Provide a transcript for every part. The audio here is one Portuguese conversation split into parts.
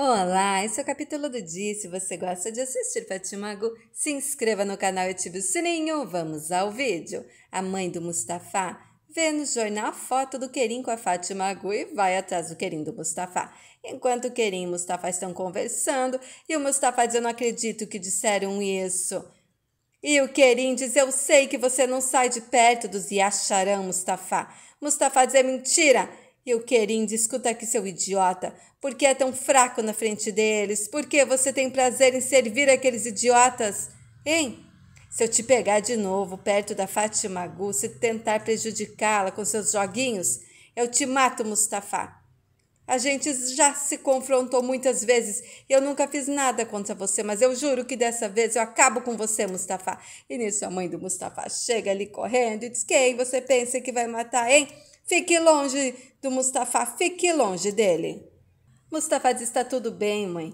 Olá, esse é o capítulo do dia. Se você gosta de assistir Fatimagu, se inscreva no canal e ative o sininho. Vamos ao vídeo. A mãe do Mustafa vê no jornal a foto do Kerim com a Fatimagu e vai atrás do Kerim do Mustafa. Enquanto o Kerim e o Mustafa estão conversando e o Mustafa diz: eu não acredito que disseram isso. E o Kerim diz: eu sei que você não sai de perto dos Yasharan, Mustafa. Mustafa diz: é mentira. E o Kerim diz: escuta aqui, seu idiota, por que é tão fraco na frente deles? Por que você tem prazer em servir aqueles idiotas? Hein? Se eu te pegar de novo perto da Fatimagu, se tentar prejudicá-la com seus joguinhos, eu te mato, Mustafa. A gente já se confrontou muitas vezes. Eu nunca fiz nada contra você, mas eu juro que dessa vez eu acabo com você, Mustafa. E nisso a mãe do Mustafa chega ali correndo e diz: quem você pensa que vai matar, hein? Fique longe do Mustafa, fique longe dele. Mustafa diz: está tudo bem, mãe.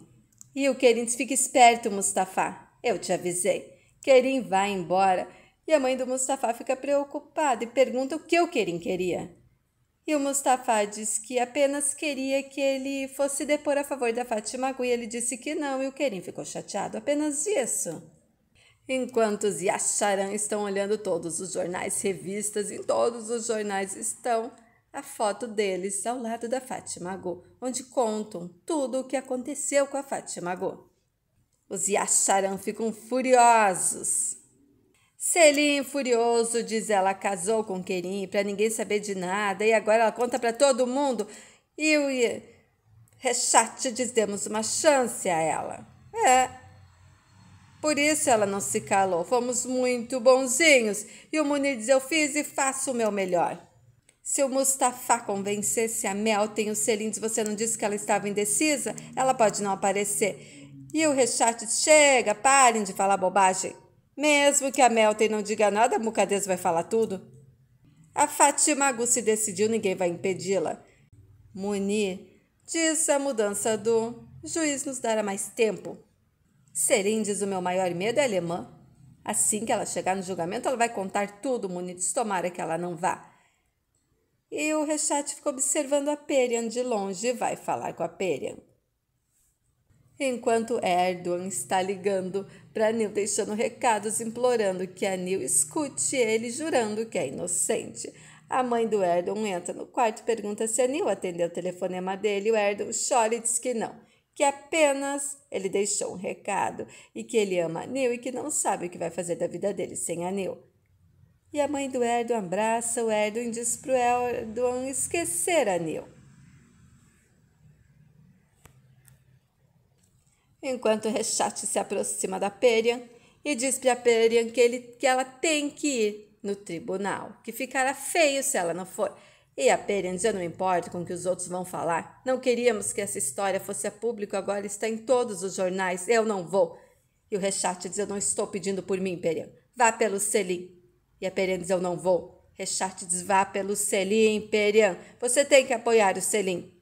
E o Kerim diz: fique esperto, Mustafa. Eu te avisei. Kerim vai embora e a mãe do Mustafa fica preocupada e pergunta o que o Kerim queria. E o Mustafa diz que apenas queria que ele fosse depor a favor da Fatimagu e ele disse que não e o Kerim ficou chateado, apenas isso. Enquanto os Yasharan estão olhando todos os jornais, revistas, em todos os jornais estão a foto deles ao lado da Fatimagu, onde contam tudo o que aconteceu com a Fatimagu. Os Yasharan ficam furiosos. Selim, furioso, diz: ela casou com Kerim para ninguém saber de nada e agora ela conta para todo mundo. E o Reshat diz: demos uma chance a ela. Por isso ela não se calou. Fomos muito bonzinhos. E o Munir diz: eu fiz e faço o meu melhor. Se o Mustafa convencesse a Meltem, o Selim diz: você não disse que ela estava indecisa? Ela pode não aparecer. E o Reshat diz: chega, parem de falar bobagem. Mesmo que a Meltem não diga nada, a Muqaddes vai falar tudo. A Fatimagu se decidiu, ninguém vai impedi-la. Munir diz: a mudança do juiz nos dará mais tempo. Selim diz: o meu maior medo é a alemã. Assim que ela chegar no julgamento, ela vai contar tudo. Munir diz: tomara que ela não vá. E o Reshat fica observando a Perian de longe e vai falar com a Perian. Enquanto Erdogan está ligando para Nil, deixando recados, implorando que a Nil escute ele, jurando que é inocente. A mãe do Erdogan entra no quarto e pergunta se a Nil atendeu o telefonema dele. O Erdogan chora e diz que não, que apenas ele deixou um recado e que ele ama a Nil e que não sabe o que vai fazer da vida dele sem a Nil. E a mãe do Erdogan abraça o Erdogan e diz para o Erdogan esquecer a Nil. Enquanto Reshat se aproxima da Perian e diz para a Perian que ela tem que ir no tribunal, que ficará feio se ela não for. E a Perian diz: eu não importo com o que os outros vão falar. Não queríamos que essa história fosse a público, agora está em todos os jornais. Eu não vou. E o Reshat diz: eu não estou pedindo por mim, Perian. Vá pelo Selim. E a Perian diz: eu não vou. Reshat diz: vá pelo Selim, Perian. Você tem que apoiar o Selim.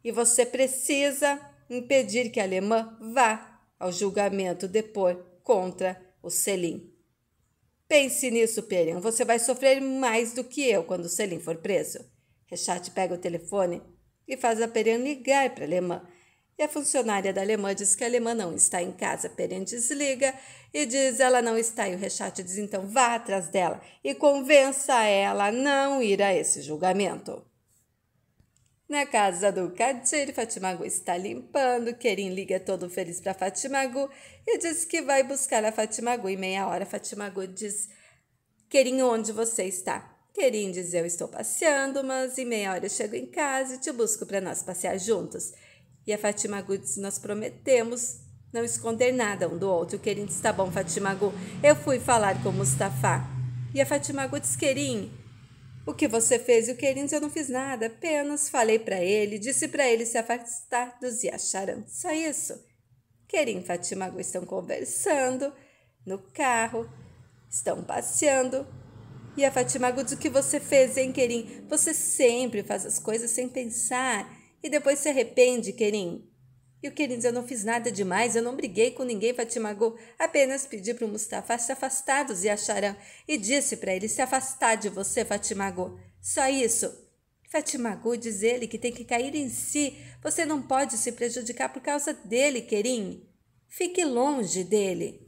E você precisa impedir que a alemã vá ao julgamento depor contra o Selim. Pense nisso, Perian. Você vai sofrer mais do que eu quando o Selim for preso. Reshat pega o telefone e faz a Perian ligar para a alemã. E a funcionária da alemã diz que a alemã não está em casa. Perian desliga e diz: ela não está. E o Reshat diz: então vá atrás dela e convença ela a não ir a esse julgamento. Na casa do Kadir, Fatimagu está limpando. Kerim liga todo feliz para Fatimagu e diz que vai buscar a Fatimagu. Em meia hora, Fatimagu diz: Kerim, onde você está? Kerim diz: eu estou passeando, mas em meia hora eu chego em casa e te busco para nós passear juntos. E a Fatimagu diz: nós prometemos não esconder nada um do outro. O Kerim diz: tá bom, Fatimagu, eu fui falar com Mustafa. E a Fatimagu diz: Kerim, o que você fez? E o Kerim diz: eu não fiz nada, apenas falei para ele, disse para ele se afastar dos Yasharan. Só isso. Kerim e Fatimagu estão conversando no carro, estão passeando. E a Fatimagu diz: o que você fez, hein, Kerim? Você sempre faz as coisas sem pensar e depois se arrepende, Kerim. E o Kerim diz: eu não fiz nada demais, eu não briguei com ninguém, Fatimagu. Apenas pedi para o Mustafa se afastar dos Yasharan e disse para ele se afastar de você, Fatimagu. Só isso. Fatimagu, diz ele, que tem que cair em si. Você não pode se prejudicar por causa dele, Querim. Fique longe dele.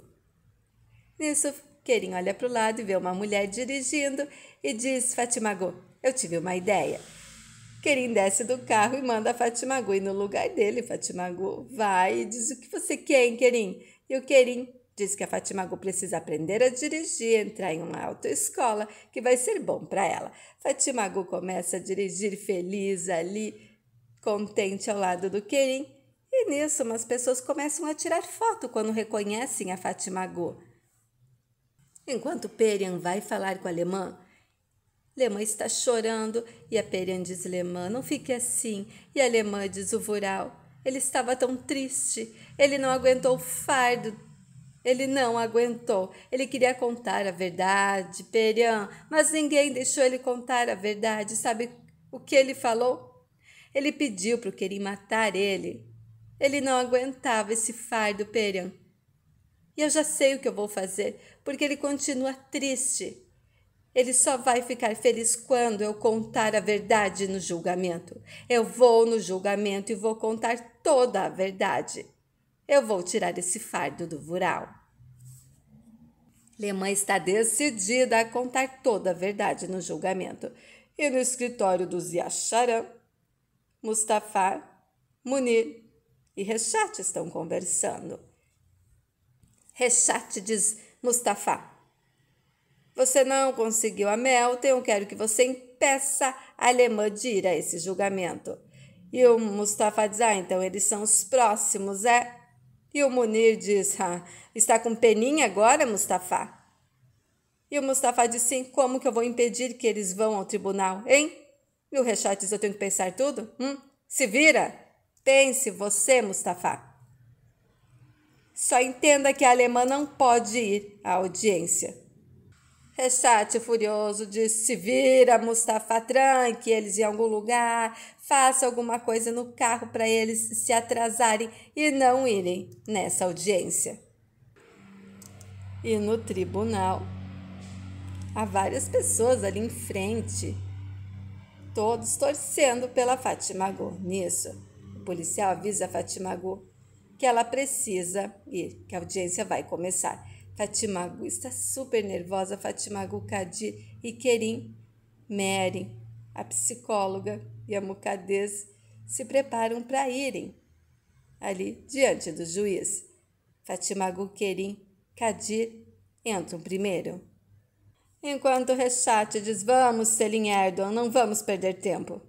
Nisso, Querim olha para o lado e vê uma mulher dirigindo e diz: Fatimagu, eu tive uma ideia. Querim desce do carro e manda a Fatimagu ir no lugar dele. Fatimagu vai e diz: o que você quer, hein, Querim? E o Querim diz que a Fatimagu precisa aprender a dirigir, entrar em uma autoescola, que vai ser bom para ela. Fatimagu começa a dirigir feliz ali, contente ao lado do Querim. E nisso, umas pessoas começam a tirar foto quando reconhecem a Fatimagu. Enquanto Perian vai falar com a alemã, Lemã está chorando e a Perian diz: Lemã, não fique assim. E a alemã diz: o Vural, ele estava tão triste, ele não aguentou o fardo. Ele não aguentou, ele queria contar a verdade, Perian, mas ninguém deixou ele contar a verdade. Sabe o que ele falou? Ele pediu para o Querim matar ele. Ele não aguentava esse fardo, Perian. E eu já sei o que eu vou fazer, porque ele continua triste. Ele só vai ficar feliz quando eu contar a verdade no julgamento. Eu vou no julgamento e vou contar toda a verdade. Eu vou tirar esse fardo do Vural. Lemã está decidida a contar toda a verdade no julgamento. E no escritório do Ziacharan, Mustafa, Munir e Rechat estão conversando. Rechat diz: Mustafa, você não conseguiu a Melton, eu quero que você impeça a alemã de ir a esse julgamento. E o Mustafa diz: então eles são os próximos, é? E o Munir diz: está com peninha agora, Mustafa? E o Mustafa diz: sim, como que eu vou impedir que eles vão ao tribunal, hein? E o Rechat diz: eu tenho que pensar tudo? Se vira! Pense você, Mustafa. Só entenda que a alemã não pode ir à audiência. Rechat, furioso, disse: se vira, Mustafa, tranque eles em algum lugar, faça alguma coisa no carro para eles se atrasarem e não irem nessa audiência. E no tribunal, há várias pessoas ali em frente, todos torcendo pela Fatimagu. Nisso, o policial avisa a Fatimagu que ela precisa ir, que a audiência vai começar. Fatimagu está super nervosa. Fatimagu, Kadir e Querim, Mary, a psicóloga e a Mucadez se preparam para irem ali diante do juiz. Fatimagu, Querim, Kadir entram primeiro. Enquanto Rechat diz: vamos, Selim Erdogan, não vamos perder tempo.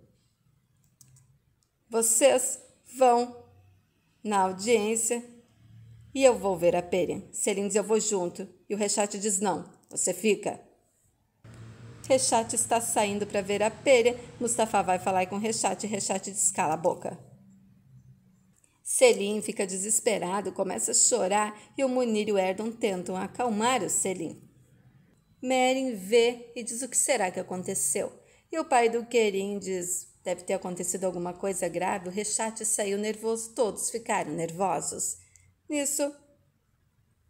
Vocês vão na audiência e eu vou ver a Perian. Selim diz: eu vou junto. E o Rechat diz: não, você fica. Rechat está saindo para ver a Perian. Mustafa vai falar com o Rechat e Rechat diz: cala a boca. Selim fica desesperado, começa a chorar e o Munir e o Erdogan tentam acalmar o Selim. Merin vê e diz: o que será que aconteceu? E o pai do Querim diz: deve ter acontecido alguma coisa grave. O Rechat saiu nervoso, todos ficaram nervosos. Nisso,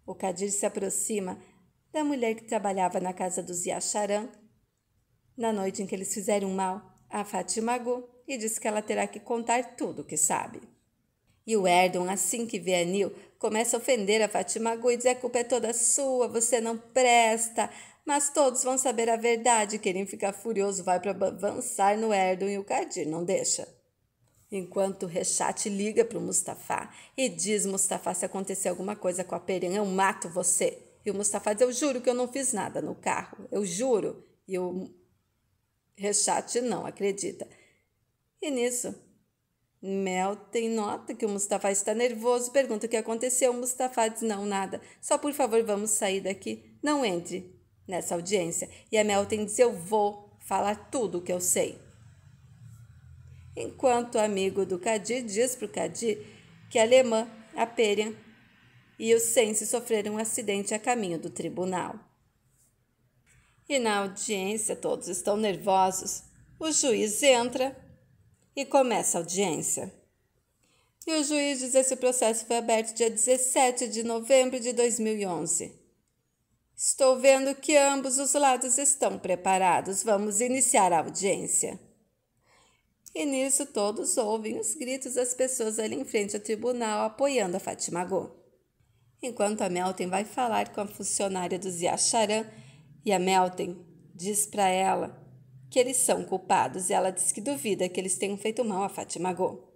o Kadir se aproxima da mulher que trabalhava na casa do Ziacharan na noite em que eles fizeram mal a Fatimagu e diz que ela terá que contar tudo o que sabe. E o Erdogan, assim que vê a Nil, começa a ofender a Fatimagu e diz: a culpa é toda sua, você não presta. Mas todos vão saber a verdade. Querem ficar furioso, vai para avançar no Erdogan e o Kadir não deixa. Enquanto o Rechat liga para o Mustafa e diz: Mustafa, se acontecer alguma coisa com a Perian, eu mato você. E o Mustafa diz: eu juro que eu não fiz nada no carro, eu juro. E o Rechat não acredita. E nisso, Melton nota que o Mustafa está nervoso, pergunta o que aconteceu. O Mustafa diz: não, nada, só por favor vamos sair daqui, não entre nessa audiência. E a Melton diz: eu vou falar tudo o que eu sei. Enquanto o amigo do Kadir diz para o Kadir que a alemã, a Perian e o Sense sofreram um acidente a caminho do tribunal. E na audiência todos estão nervosos. O juiz entra e começa a audiência. E o juiz diz: esse processo foi aberto dia 17 de novembro de 2011. Estou vendo que ambos os lados estão preparados. Vamos iniciar a audiência. E nisso todos ouvem os gritos das pessoas ali em frente ao tribunal apoiando a Fatimago. Enquanto a Meltem vai falar com a funcionária do Ziacharan e a Meltem diz para ela que eles são culpados e ela diz que duvida que eles tenham feito mal a Fatimago.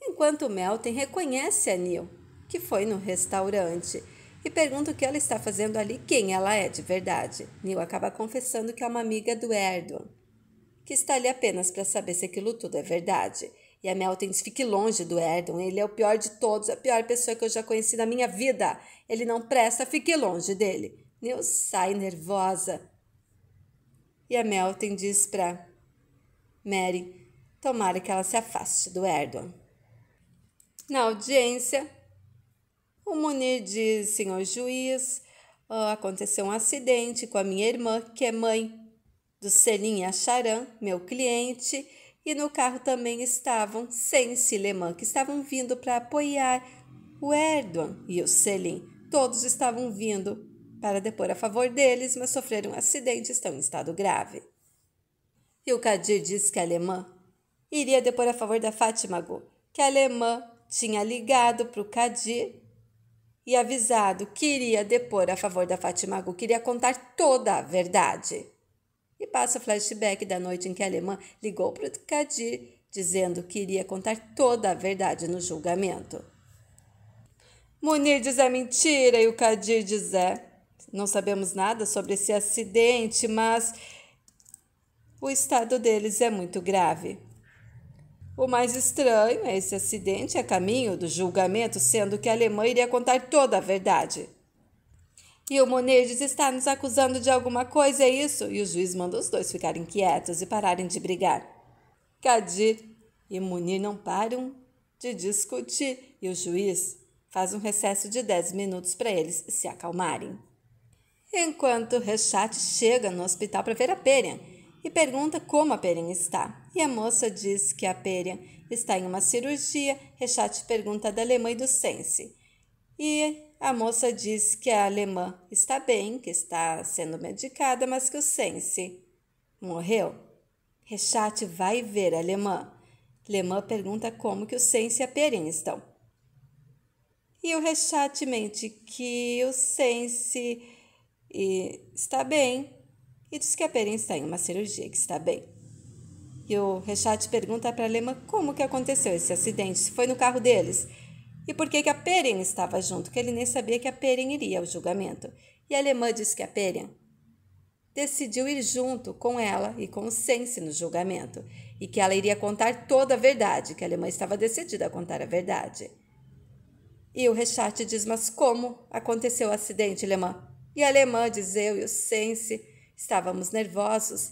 Enquanto Meltem reconhece a Nil, que foi no restaurante, e pergunta o que ela está fazendo ali, quem ela é de verdade. Nil acaba confessando que é uma amiga do Erdogan, que está ali apenas para saber se aquilo tudo é verdade. E a Meltem diz, fique longe do Erdogan, ele é o pior de todos, a pior pessoa que eu já conheci na minha vida. Ele não presta, fique longe dele. Nil sai nervosa. E a Meltem diz para Mary, tomara que ela se afaste do Erdogan. Na audiência, o Munir diz, senhor juiz, aconteceu um acidente com a minha irmã, que é mãe do Selim Yacharan, meu cliente, e no carro também estavam Sense e Leman, que estavam vindo para apoiar o Erdogan e o Selim. Todos estavam vindo para depor a favor deles, mas sofreram um acidente e estão em estado grave. E o Kadir diz que a alemã iria depor a favor da Fatimago, que a alemã tinha ligado para o Kadir e avisado que iria depor a favor da Fatimago, queria contar toda a verdade. E passa o flashback da noite em que a alemã ligou para o Kadir, dizendo que iria contar toda a verdade no julgamento. Munir diz é mentira e o Kadir diz não sabemos nada sobre esse acidente, mas o estado deles é muito grave. O mais estranho é esse acidente a caminho do julgamento, sendo que a alemã iria contar toda a verdade. E o Munir diz, está nos acusando de alguma coisa, é isso? E o juiz manda os dois ficarem quietos e pararem de brigar. Kadir e Munir não param de discutir e o juiz faz um recesso de 10 minutos para eles se acalmarem. Enquanto Reshat chega no hospital para ver a Perian e pergunta como a Perian está. E a moça diz que a Perian está em uma cirurgia. Reshat pergunta da alemã e do Sense. E a moça diz que a alemã está bem, que está sendo medicada, mas que o Sense morreu. Reshat vai ver a alemã. Alemã pergunta como que o Sense e a Perian estão. E o Reshat mente que o Sense está bem e diz que a Perian está em uma cirurgia, que está bem. E o Reshat pergunta para a alemã como que aconteceu esse acidente, se foi no carro deles. E por que a Perian estava junto, que ele nem sabia que a Perian iria ao julgamento. E a alemã diz que a Perian decidiu ir junto com ela e com o Sense no julgamento. E que ela iria contar toda a verdade, que a alemã estava decidida a contar a verdade. E o Reshat diz, mas como aconteceu o acidente, alemã? E a alemã diz, eu e o Sense estávamos nervosos.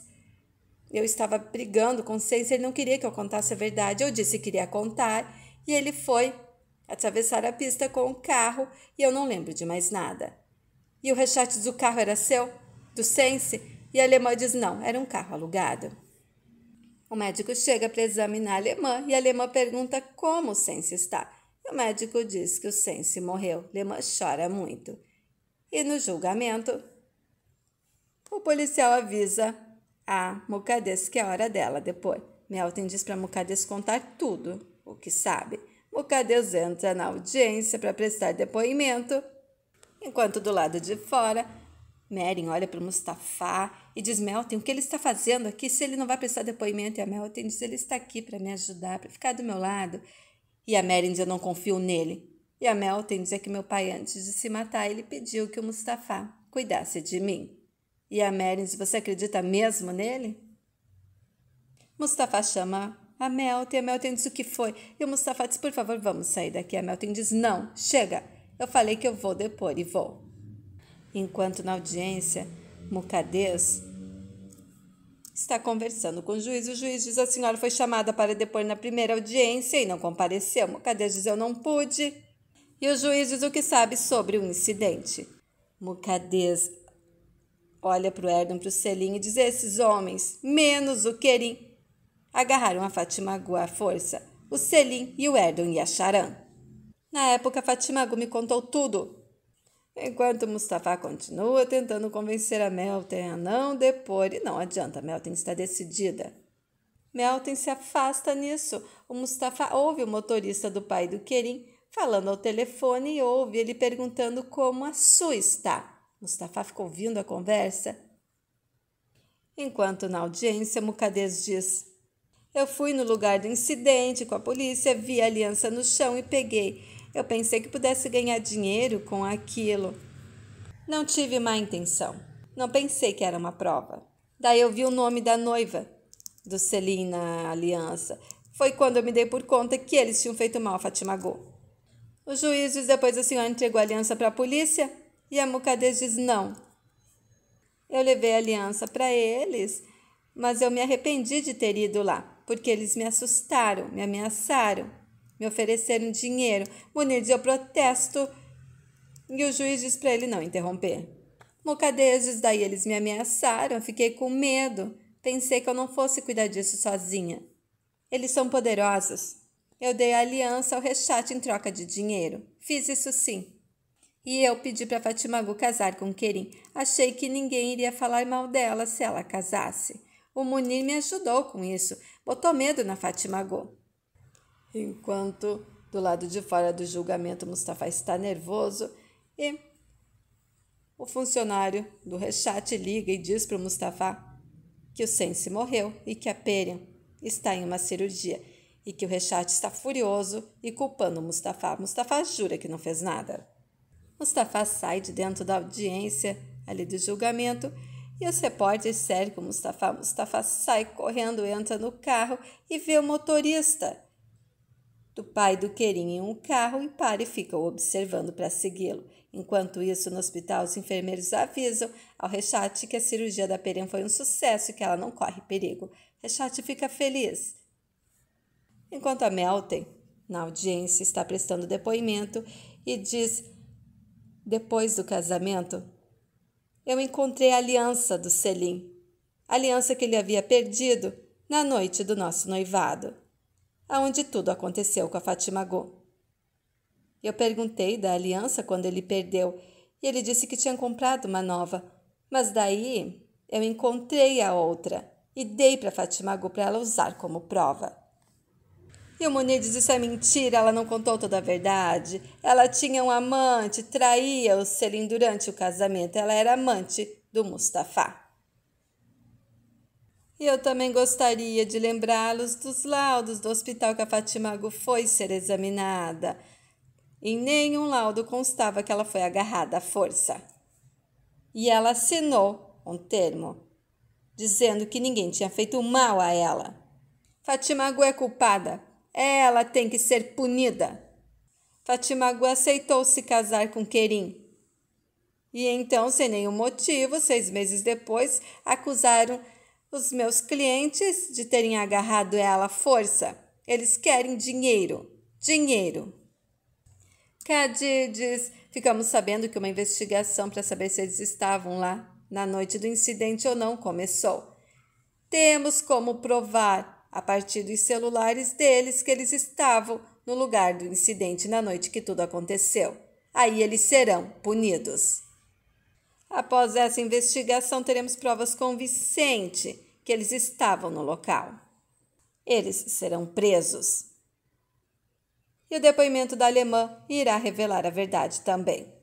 Eu estava brigando com o Sense, ele não queria que eu contasse a verdade. Eu disse que iria contar e ele foi atravessar a pista com o carro e eu não lembro de mais nada. E o Reshat diz, o carro era seu? Do Sense? E a alemã diz, não, era um carro alugado. O médico chega para examinar a alemã e a alemã pergunta como o Sense está. E o médico diz que o Sense morreu. A alemã chora muito. E no julgamento, o policial avisa a Mukaddess que é a hora dela depois. Meltem diz para Mukaddess contar tudo o que sabe. Mukaddess entra na audiência para prestar depoimento, enquanto do lado de fora, Merin olha para o Mustafa e diz, Meltem, o que ele está fazendo aqui se ele não vai prestar depoimento? E a Meltem diz, ele está aqui para me ajudar, para ficar do meu lado. E a Merin diz, eu não confio nele. E a Meltem diz que meu pai, antes de se matar, ele pediu que o Mustafa cuidasse de mim. E a Merin diz, você acredita mesmo nele? Mustafa chama a Meltem diz, o que foi? E o Mustafa diz, por favor, vamos sair daqui. A Meltem diz, não, chega, eu falei que eu vou depor e vou. Enquanto na audiência, Mukaddess está conversando com o juiz diz, a senhora foi chamada para depor na primeira audiência e não compareceu. Mukaddess diz, eu não pude. E o juiz diz o que sabe sobre o incidente. Mukaddess olha para o Erdogan, para o Selim e diz, esses homens, menos o Kerim, agarraram a Fatimago à força, o Selim e o Erdogan Yacharan. Na época, Fatimago me contou tudo. Enquanto Mustafa continua tentando convencer a Meltem a não depor, e não adianta, a Meltem está decidida. Meltem se afasta nisso. O Mustafa ouve o motorista do pai do Kerim falando ao telefone e ouve ele perguntando como a Su está. Mustafa ficou ouvindo a conversa. Enquanto na audiência, Muqaddes diz: eu fui no lugar do incidente com a polícia, vi a aliança no chão e peguei. Eu pensei que pudesse ganhar dinheiro com aquilo. Não tive má intenção. Não pensei que era uma prova. Daí eu vi o nome da noiva do Selim na aliança. Foi quando eu me dei por conta que eles tinham feito mal a Fatima Go. O juiz diz: depois a senhora entregou a aliança para a polícia? E a Muqaddes diz: não. Eu levei a aliança para eles, mas eu me arrependi de ter ido lá, porque eles me assustaram, me ameaçaram, me ofereceram dinheiro. Munir diz: eu protesto. E o juiz diz para ele não interromper. Muqaddes diz: daí eles me ameaçaram, eu fiquei com medo. Pensei que eu não fosse cuidar disso sozinha. Eles são poderosos. Eu dei a aliança ao Rechat em troca de dinheiro. Fiz isso sim. E eu pedi para Fatima Go casar com Kerim. Achei que ninguém iria falar mal dela se ela casasse. O Munir me ajudou com isso. Botou medo na Fatima Go. Enquanto do lado de fora do julgamento Mustafa está nervoso e o funcionário do Rechat liga e diz para o Mustafa que o Sense morreu e que a Perihan está em uma cirurgia e que o Rechat está furioso e culpando o Mustafa. Mustafa jura que não fez nada. Mustafa sai de dentro da audiência ali do julgamento e os repórteres cercam Mustafa. Mustafa sai correndo, entra no carro e vê o motorista do pai do Kerim em um carro e para e fica observando para segui-lo. Enquanto isso, no hospital, os enfermeiros avisam ao Rechat que a cirurgia da Perihan foi um sucesso e que ela não corre perigo. Rechat fica feliz. Enquanto a Meltem, na audiência, está prestando depoimento e diz: depois do casamento, eu encontrei a aliança do Selim, a aliança que ele havia perdido na noite do nosso noivado, aonde tudo aconteceu com a Fatima Go. Eu perguntei da aliança quando ele perdeu e ele disse que tinha comprado uma nova, mas daí eu encontrei a outra e dei para Fatima Go para ela usar como prova. E o Munir diz: isso é mentira, ela não contou toda a verdade. Ela tinha um amante, traía o Selim durante o casamento. Ela era amante do Mustafa. E eu também gostaria de lembrá-los dos laudos do hospital que a Fatima Go foi ser examinada. Em nenhum laudo constava que ela foi agarrada à força. E ela assinou um termo dizendo que ninguém tinha feito mal a ela. Fatima Go é culpada. Ela tem que ser punida. Fatima Go aceitou se casar com Kerim. E então, sem nenhum motivo, 6 meses depois, acusaram os meus clientes de terem agarrado ela à força. Eles querem dinheiro. Dinheiro. Kadir diz: ficamos sabendo que uma investigação para saber se eles estavam lá na noite do incidente ou não começou. Temos como provar, a partir dos celulares deles, que eles estavam no lugar do incidente na noite que tudo aconteceu. Aí eles serão punidos. Após essa investigação, teremos provas convincentes que eles estavam no local. Eles serão presos. E o depoimento da alemã irá revelar a verdade também.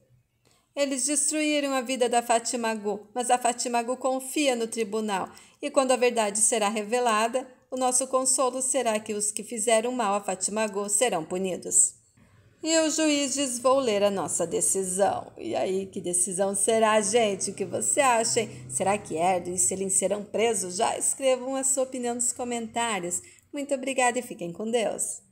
Eles destruíram a vida da Fatima Go, mas a Fatima Go confia no tribunal. E quando a verdade será revelada, o nosso consolo será que os que fizeram mal a Fatima Go serão punidos. E o juiz diz: vou ler a nossa decisão. E aí, que decisão será, gente? O que você acha? Será que Erdo e Selim serão presos? Já escrevam a sua opinião nos comentários. Muito obrigada e fiquem com Deus.